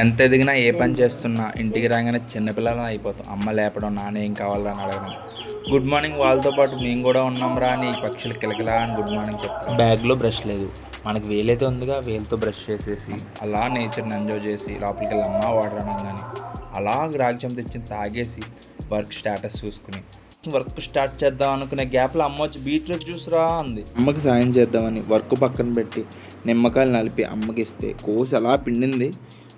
ఎంత ఎదిగినా ఏ పని చేస్తున్నా ఇంటికి రాగానే చిన్నపిల్లలం అయిపోతాం. అమ్మ లేపడం, నాన్న ఏం కావాలని అడగడం, గుడ్ మార్నింగ్ వాళ్ళతో పాటు మేము కూడా ఉన్నాం రా అని ఈ పక్షులు కిలకిలా అని గుడ్ మార్నింగ్ చెప్తాం. బ్యాగ్లో బ్రష్ లేదు, మనకి వేలైతే ఉందిగా, వేలుతో బ్రష్ చేసేసి అలా నేచర్ని ఎంజాయ్ చేసి లోపలికి వెళ్ళి అమ్మ వాటర్ అనగానే అలా రాజ్యం తెచ్చి తాగేసి వర్క్ స్టేటస్ చూసుకుని వర్క్ స్టార్ట్ చేద్దాం అనుకునే గ్యాప్లో అమ్మ వచ్చి బీట్రూట్ జ్యూస్ రా అంది. అమ్మకి సాయం చేద్దామని వర్క్ పక్కన పెట్టి నిమ్మకాయలు నలిపి అమ్మకి ఇస్తే కోసి అలా పిండింది.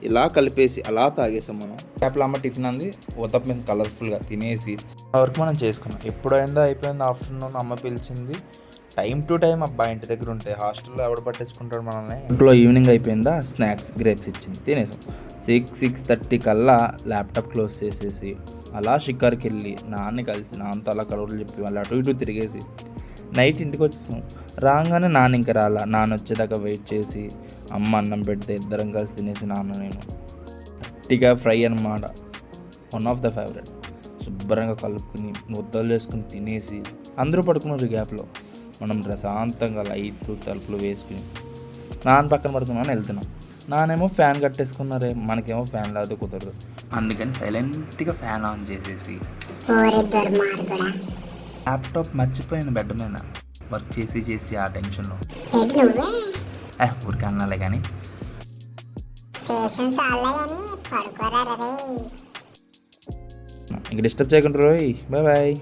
ఇలా కలిపేసి అలా తాగేసాం మనం. గ్యాప్లో అమ్మ టిఫిన్ అంది, ఉతప్ప కలర్ఫుల్గా తినేసి ఆ వర్క్ మనం చేసుకున్నాం. ఎప్పుడైందో అయిపోయింది ఆఫ్టర్నూన్. అమ్మ పిలిచింది. టైం టు టైం అబ్బా ఇంటి దగ్గర ఉంటే, హాస్టల్లో ఎవడ పట్టించుకుంటాడు మనల్ని. ఇంట్లో ఈవినింగ్ అయిపోయిందా, స్నాక్స్ గ్రేప్స్ ఇచ్చింది, తినేసాం. 6:30 కల్లా ల్యాప్టాప్ క్లోజ్ చేసేసి అలా షికార్కి వెళ్ళి నాన్ని కలిసి నాన్నతో అలా కలవలు చెప్పి మళ్ళీ అటు ఇటు తిరిగేసి నైట్ ఇంటికి వచ్చేసాం. రాగానే నాన్న ఇంకా రాలా. నాన్న వచ్చేదాకా వెయిట్ చేసి అమ్మ అన్నం పెడితే ఇద్దరం కలిసి తినేసి నాన్న నేను గట్టిగా ఫ్రై అన్నమాట, వన్ ఆఫ్ ద ఫేవరెట్. శుభ్రంగా కలుపుకుని ముద్దలు చేసుకుని తినేసి అందరూ పడుకున్నారు. గ్యాప్లో మనం ప్రశాంతంగా లైట్లు తలుపులు వేసుకుని నాన్న పక్కన పడుకున్నాను వెళ్తున్నాం. నానేమో ఫ్యాన్ కట్టేసుకున్నారే, మనకేమో ఫ్యాన్ లేకపోతే కుదరదు. అందుకని సైలెంట్గా ఫ్యాన్ ఆన్ చేసేసి ల్యాప్టాప్ మర్చిపోయాను బెడ్ మీద, వర్క్ చేసి ఆ టెన్షన్లో ఊరికి అన్నాలే కానీ ఇంక డిస్టర్బ్ చేయకుండా రోయ్, బాయ్ బాయ్.